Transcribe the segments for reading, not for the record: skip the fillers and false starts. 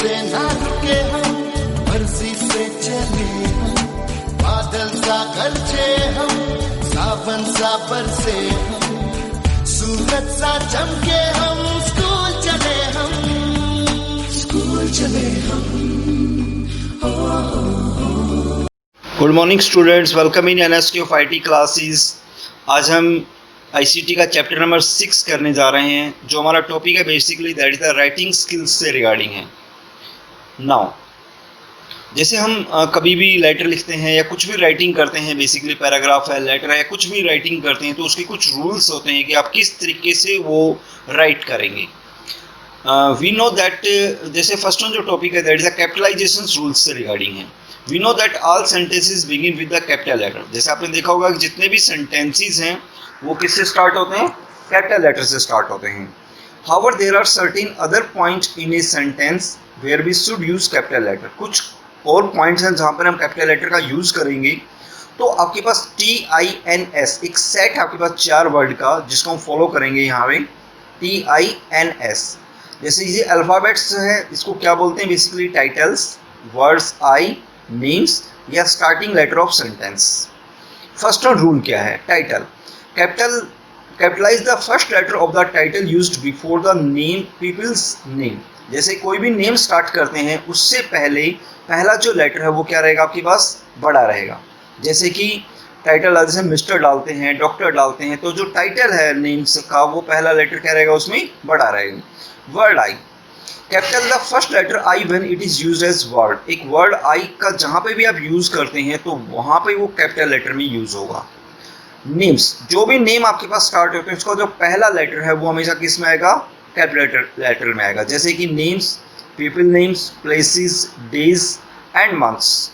से ना रुके हम, मर्जी से चले हम, बादल सा गरजे हम, सावन सा बरसे हम, सूरज सा चमके हम, स्कूल चले हम, स्कूल चले हम। Good morning students, welcome in NST of IT classes. आज हम आईसीटी का चैप्टर नंबर 6 करने जा रहे हैं, जो हमारा टॉपिक है basically that is the writing skills से रिगार्डिंग है। नाउ जैसे हम कभी भी लेटर लिखते हैं या कुछ भी राइटिंग करते हैं, बेसिकली पैराग्राफ है, लेटर है, कुछ भी राइटिंग करते हैं तो उसके कुछ रूल्स होते हैं कि आप किस तरीके से वो राइट करेंगे। वी नो दैट, जैसे फर्स्ट वन जो टॉपिक है that is the capitalisation rules से रिगार्डिंग है। We know that all sentences begin with the capital letter. जैसे आपने देखा होगा कि जितने भी सेंटेंसेस हैं वो किससे स्टार्ट होते हैं? कैपिटल लेटर से स्टार्ट होते हैं। However there are certain other points in a sentence where we should use capital letter. कुछ और पॉइंट्स हैं जहाँ पर हम कैपिटल लेटर का यूज करेंगे। तो आपके पास TINS एक सेट है आपके पास 4 वर्ड का, जिसको हम फॉलो करेंगे यहाँ पे। TINS जैसे ये अल्फ़ाबेट्स है, इसको क्या बोलते हैं? बेसिकली टाइटल्स, वर्ड्स, नेम्स या starting letter of sentence. First rule क्या है? Title. Capitalise the first letter of the title used before the name, people's name. जैसे कोई भी नेम स्टार्ट करते हैं उससे पहले पहला जो लेटर है वो क्या रहेगा? आपके पास बड़ा रहेगा। जैसे कि टाइटल जैसे मिस्टर डालते हैं, डॉक्टर डालते हैं, तो जो टाइटल है नेम्स का वो पहला लेटर क्या रहेगा? उसमें बड़ा रहेगा। Word I, capital the first letter I when it is used as word. एक वर्ड आई का जहाँ पे भी आप यूज करते हैं तो वहाँ पे वो कैपिटल लेटर में यूज होगा। नेम्स, जो भी नेम आपके पास स्टार्ट होते हैं उसका जो पहला लेटर है वो हमेशा किस में आएगा? कैपिटल लेटर में आएगा। जैसे कि names, people names, places, days and months.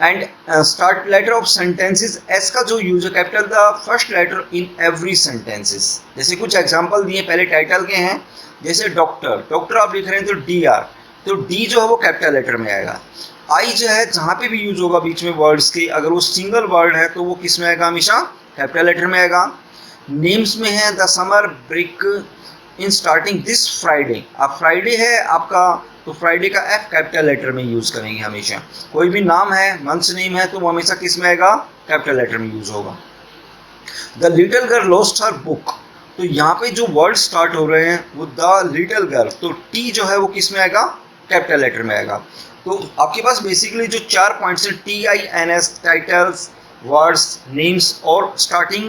And start letter of sentences, S का जो यूज है capital the first letter in every sentences. जैसे कुछ एग्जांपल दिए पहले टाइटल के हैं, जैसे डॉक्टर, डॉक्टर आप लिख रहे हैं तो DR, तो D जो है वो कैपिटल लेटर में आएगा। आई जो है जहाँ पे भी यूज होगा बीच में वर्ड्स के, अगर वो सिंगल वर्ड है तो वो किस में आएगा? हमेशा कैपिटल लेटर में आएगा। नेम्स में है the summer break in starting this Friday. अब फ्राइडे है आपका तो फ्राइडे का F कैपिटल लेटर में यूज करेंगे हमेशा। कोई भी नाम है, मंथ्स नेम है, तो वो हमेशा किस में आएगा? कैपिटल लेटर में यूज होगा। The little girl lost her book, तो यहाँ पे जो वर्ड स्टार्ट हो रहे हैं वो द लिटिल गर्ल, तो T जो है वो किस में आएगा? कैपिटल लेटर में आएगा। तो आपके पास बेसिकली जो 4 पॉइंट्स हैं TINS, टाइटल्स, वर्ड्स, नेम्स और starting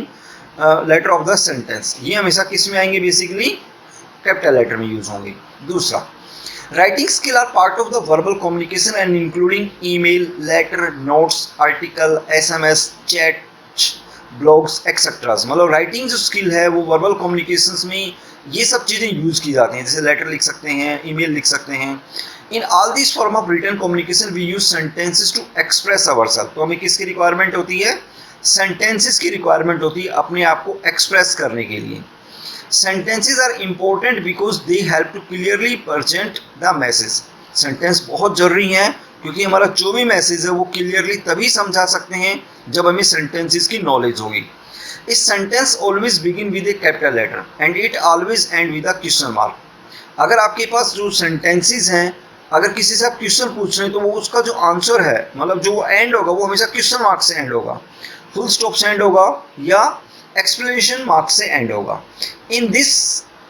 letter of the sentence, ये हमेशा किस में आएंगे? बेसिकली कैपिटल लेटर में यूज होंगे। दूसरा, writing skill are part of the verbal communication and including email, letter, notes, article, SMS, chat, blogs etcetera. मतलब राइटिंग जो स्किल है वो वर्बल कम्युनिकेशंस में ये सब चीज़ें यूज़ की जाती हैं। जैसे लेटर लिख सकते हैं, ईमेल लिख सकते हैं। In all this form of written communication we use sentences to express ourselves. तो हमें किसकी रिक्वायरमेंट होती है? सेंटेंसेस की रिक्वायरमेंट होती है अपने आप को एक्सप्रेस करने के लिए। Sentences are important because they help to clearly present the message. Sentence बहुत जरूरी हैं क्योंकि हमारा जो भी मैसेज है वो क्लियरली तभी समझा सकते हैं जब हमें सेंटेंसेस की नॉलेज होगी। इस sentence always begin with a capital letter and it always end with a question mark. अगर आपके पास जो सेंटेंसेस हैं, अगर किसी से आप क्वेश्चन पूछ रहे हैं तो वो उसका जो आंसर है, मतलब जो एंड होगा वो हमेशा क्वेश्चन मार्क से एंड होगा, फुल स्टॉप से एंड होगा या एक्सप्लेनेशन मार्क से एंड होगा। In this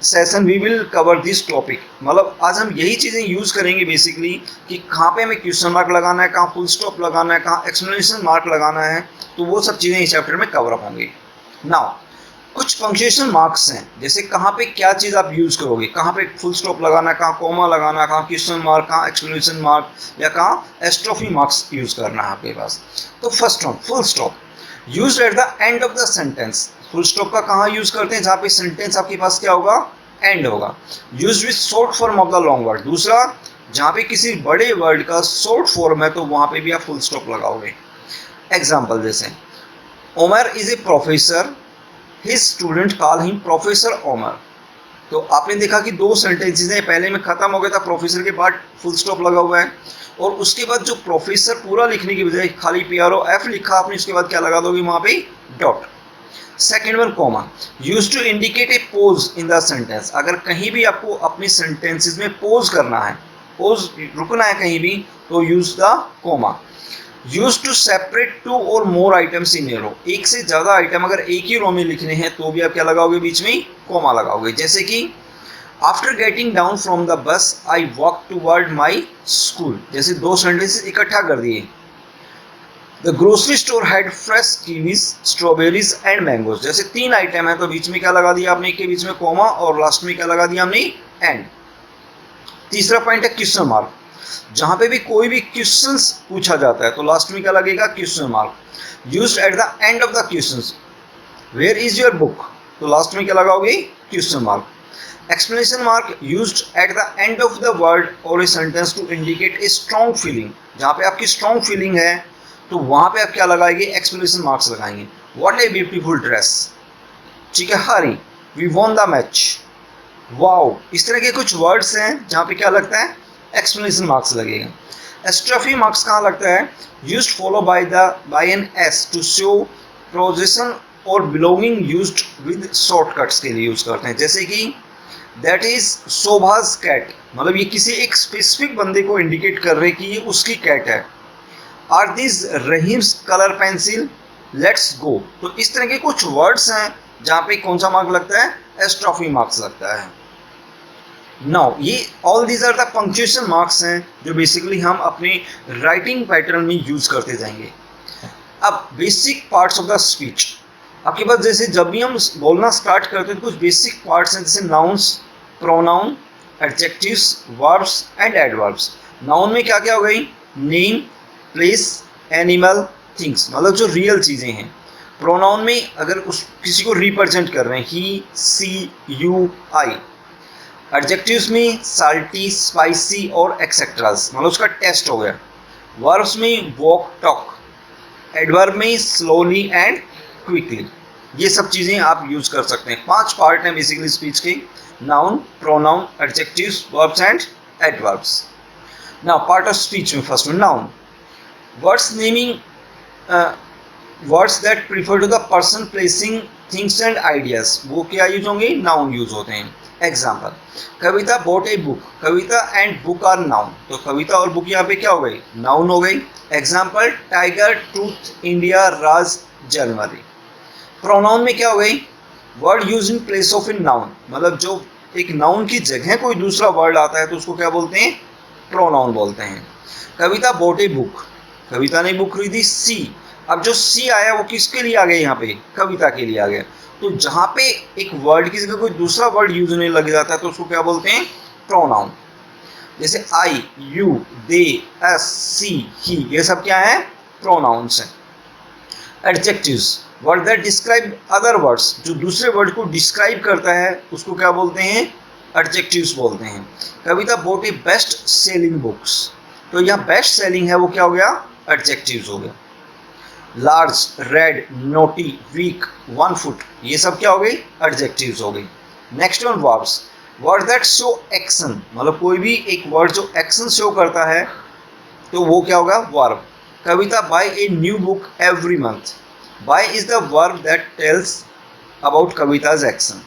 session we will cover this topic. मतलब आज हम यही चीज़ें यूज़ करेंगे बेसिकली कि कहाँ पे हमें क्वेश्चन मार्क लगाना है, कहाँ फुल स्टॉप लगाना है, कहाँ एक्सप्लेनेशन मार्क लगाना है, तो वो सब चीज़ें इस चैप्टर में कवर अप होंगी। नाउ कुछ पंक्चुएशन मार्क्स हैं, जैसे कहाँ पे क्या चीज़ आप यूज़ करोगे, कहाँ पे फुल स्टॉप लगाना है, कहाँ कॉमा लगाना है, कहाँ क्वेश्चन मार्क, कहाँ एक्सप्लेनेशन मार्क या कहाँ एस्ट्रोफी मार्क्स यूज़ करना है आपके पास। तो first one, full stop used at the end of the sentence. Full stop का कहाँ यूज करते हैं? जहाँ पे सेंटेंस आपके पास क्या होगा? एंड होगा। Used with short form of the long word. दूसरा, जहाँ पे किसी बड़े वर्ड का शॉर्ट फॉर्म है तो वहाँ पे भी आप फुल स्टॉप लगाओगे। एग्जाम्पल जैसे Omar is a professor, his student call him professor Omar. तो आपने देखा कि 2 सेंटेंसेस हैं, पहले में खत्म हो गया था, प्रोफेसर के बाद फुल स्टॉप लगा हुआ है, और उसके बाद जो प्रोफेसर पूरा लिखने की बजाय खाली PROF लिखा आपने, उसके बाद क्या लगा दोगे? वहाँ पे dot. Second one, comma use to indicate a pause in the sentence. अगर कहीं भी आपको अपनी सेंटेंसेस में पोज करना है ओज रुकना है कहीं भी तो use the comma. Use to separate two और मोर आइटम्स इन ए रो, एक से ज्यादा आइटम अगर एक ही रो में लिखने हैं तो भी आप क्या लगाओगे, बीच में कोमा लगाओगे। जैसे कि after getting down from the bus I walk toward my school, जैसे दो सेंटेंसेस इकट्ठा कर दिए। The grocery store had fresh Kiwis strawberries and mangoes, जैसे तीन आइटम है तो बीच में क्या लगा दिया आपने, के बीच में कोमा और लास्ट में क्या लगा दिया हमने, एंड। तीसरा पॉइंट है क्वेश्चन मार्क, जहां पे भी कोई भी क्वेश्चंस पूछा जाता है तो लास्ट में क्या लगेगा, question mark. Used at the end of the questions, where is your book, तो लास्ट में क्या लगाओगे, question mark. Explanation mark used at the end of the word और a sentence to indicate a strong feeling, जहां पे आपकी strong feeling है तो वहां पे आप क्या लगाएंगे, एक्सप्लेनेशन मार्क्स लगाएंगे। व्हाट ए ब्यूटीफुल ड्रेस, ठीक है, hurray, we won the match, wow. इस तरह के कुछ वर्ड्स हैं जहां पे क्या लगता है, एक्सप्लेनेशन मार्क्स लगेगा। एस्ट्रॉफी मार्क्स कहाँ लगता है, used follow by an S to show position और बिलोंगिंग, यूज्ड विद शॉर्टकट्स के लिए यूज करते हैं। जैसे कि दैट इज शोभाज कैट, मतलब ये किसी एक स्पेसिफिक बंदे को इंडिकेट कर रहे कि ये उसकी कैट है। Are this Rahim's colour pencil, let's go, तो इस तरह के कुछ वर्ड्स हैं जहाँ पे कौन सा मार्क लगता है, एस्ट्रॉफी मार्क्स लगता है। नाउ ये all these are the punctuation marks हैं जो बेसिकली हम अपने राइटिंग पैटर्न में यूज करते जाएंगे। अब basic parts of the speech, आपके पास जैसे जब भी हम बोलना स्टार्ट करते हैं तो कुछ बेसिक पार्ट्स हैं, जैसे nouns, pronoun, adjectives, verbs and adverbs. Noun में क्या क्या हो गई, नेम, प्लेस, एनिमल, थिंग्स, मतलब जो रियल चीज़ें हैं। प्रोनाउन में अगर किसी को रिप्रेजेंट कर रहे हैं, ही, सी, यू, आई। एडजेक्टिव्स में साल्टी, स्पाइसी और एक्सेट्रास, मतलब उसका टेस्ट हो गया। वर्ब्स में वॉक, टॉक। एडवर्ब में स्लोली एंड क्विकली। ये सब चीज़ें आप यूज कर सकते हैं। 5 पार्ट हैं बेसिकली स्पीच के, noun, pronoun, adjectives, verbs and adverbs. Now part of speech में फर्स्ट में noun, words naming words that prefer to the person, placing, things and ideas, वो क्या यूज होंगे, नाउन यूज होते हैं। Example, Kavita bought a book, Kavita and book are noun, तो कविता और book यहाँ पे क्या हो गई, नाउन हो गई। एग्जाम्पल, टाइगर, ट्रूथ, इंडिया, राज, जनवरी। प्रोनाउन में क्या हो गई, word use in place of in noun, मतलब जो एक नाउन की जगह कोई दूसरा वर्ड आता है तो उसको क्या बोलते हैं, प्रोनाउन बोलते हैं। कविता बॉट ए बुक, कविता ने बुक खरीदी, सी। अब जो सी आया वो किसके लिए आ गया, यहाँ पे कविता के लिए आ गया। तो जहाँ पे एक वर्ड की जगह कोई दूसरा वर्ड यूज होने लग जाता है तो उसको क्या बोलते हैं, प्रोनाउन। जैसे आई, यू, दे, एस, सी, ही, ये सब क्या है, प्रोनाउंस हैं। Adjectives, word that describe other words, जो दूसरे वर्ड को डिस्क्राइब करता है उसको क्या बोलते हैं, एडजेक्टिव्स बोलते हैं। Kavita bought a best selling books, तो यहाँ बेस्ट सेलिंग है वो क्या हो गया, एडजेक्टिव्स हो गया। Large, red, naughty, weak, 1 foot, ये सब क्या हो गई, एडजेक्टिव्स हो गई। Next one verbs, word that show action, मतलब कोई भी एक वर्ड जो एक्शन शो करता है तो वो क्या होगा, verb. Kavita buy a new book every month, buy is the verb that tells about Kavita's action.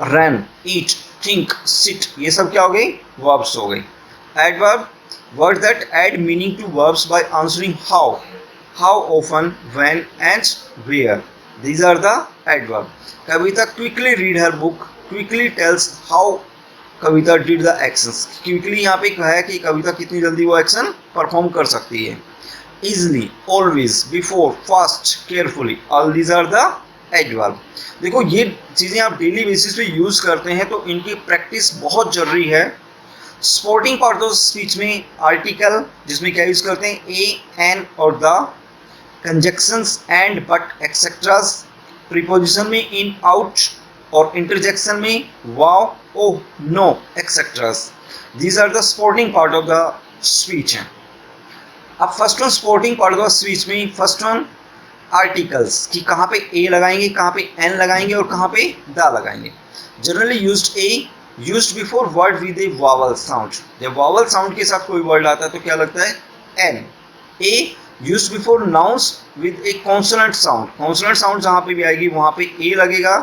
Run, eat, think, sit, ये सब क्या हो गई, वर्ब्स हो गई। Adverb, word that add meaning to verbs by answering how, how often, when and where, these are the adverb. Kavita quickly read her book, quickly tells how Kavita did the actions. Quickly यहाँ पे कहा है कि कविता कितनी जल्दी वो action perform कर सकती है। Easily, always, before, fast, carefully, all these are the adverb. देखो ये चीज़ें आप डेली बेसिस पे यूज़ करते हैं तो इनकी प्रैक्टिस बहुत ज़रूरी है। स्पोर्टिंग पार्ट ऑफ स्पीच में आर्टिकल, जिसमें क्या यूज़ करते हैं, ए, एन और the. Conjunctions and, but, etceteras. Preposition में इन, आउट और इंटरजेक्शन में wow, oh, no, etceteras. These are the supporting part of the speech हैं। अब first one supporting part of the speech में first one articles, कि कहाँ पे ए लगाएंगे, कहाँ पे एन लगाएंगे और कहाँ पे द लगाएंगे। Generally used A, used before word with A vowel sound, जब वावल साउंड के साथ कोई वर्ड आता है तो क्या लगता है, an. A, used before nouns with a consonant sound, consonant sound जहाँ पे भी आएगी वहाँ पे ए लगेगा।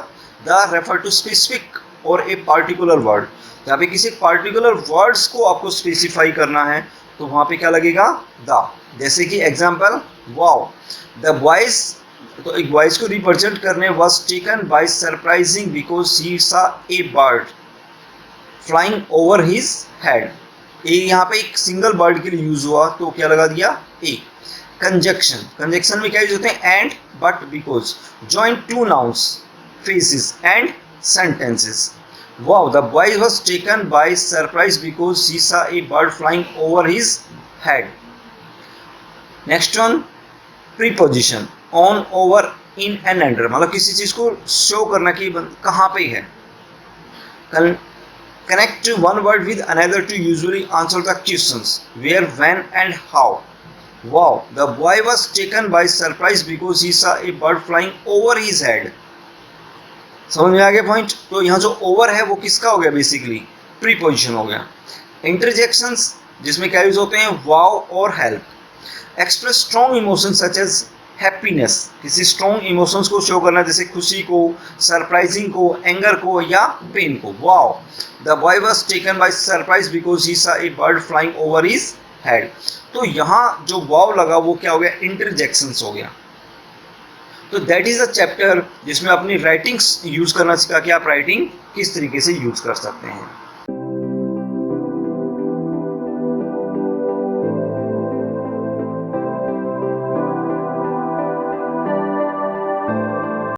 द रेफर टू स्पेसिफिक और ए पार्टिकुलर वर्ड, यहाँ पे किसी पार्टिकुलर वर्ड्स को आपको स्पेसिफाई करना है तो वहाँ पे क्या लगेगा द। जैसे कि एग्जाम्पल वाओ द बॉयज, तो एक बॉयज को रिप्रेजेंट करने was taken by surprising because he saw a bird flying over his head. ए यहाँ पे एक सिंगल बर्ड के लिए यूज हुआ तो क्या लगा दिया ए। कंजक्शन, कंजक्शन में क्या यूज होते हैं and but because, join two nouns phrases and sentences. Wow, the boy was taken by surprise because he saw a bird flying over his head. Next one, preposition on, over, in and under, मतलब किसी चीज को show करना कि कहाँ पे है। Connect one word with another to usually answer the questions where, when and how. Wow, the boy was taken by surprise because he saw a bird flying over his head. समझ में आ गया point. तो यहाँ जो over है वो किसका हो गया, बेसिकली प्रीपोजिशन हो गया। इंटरजेक्शंस जिसमें क्या यूज होते हैं वाओ और help. Express strong emotions such as happiness, किसी स्ट्रॉन्ग इमोशंस को शो करना जैसे खुशी को, सरप्राइजिंग को, एंगर को या पेन को। Wow the boy was taken by surprise because he saw a bird flying over his head. तो यहाँ जो वाओ लगा वो क्या हो गया, इंटरजेक्शंस हो गया। तो दैट इज अ चैप्टर जिसमें अपनी राइटिंग्स यूज करना सीखा कि आप राइटिंग किस तरीके से यूज कर सकते हैं।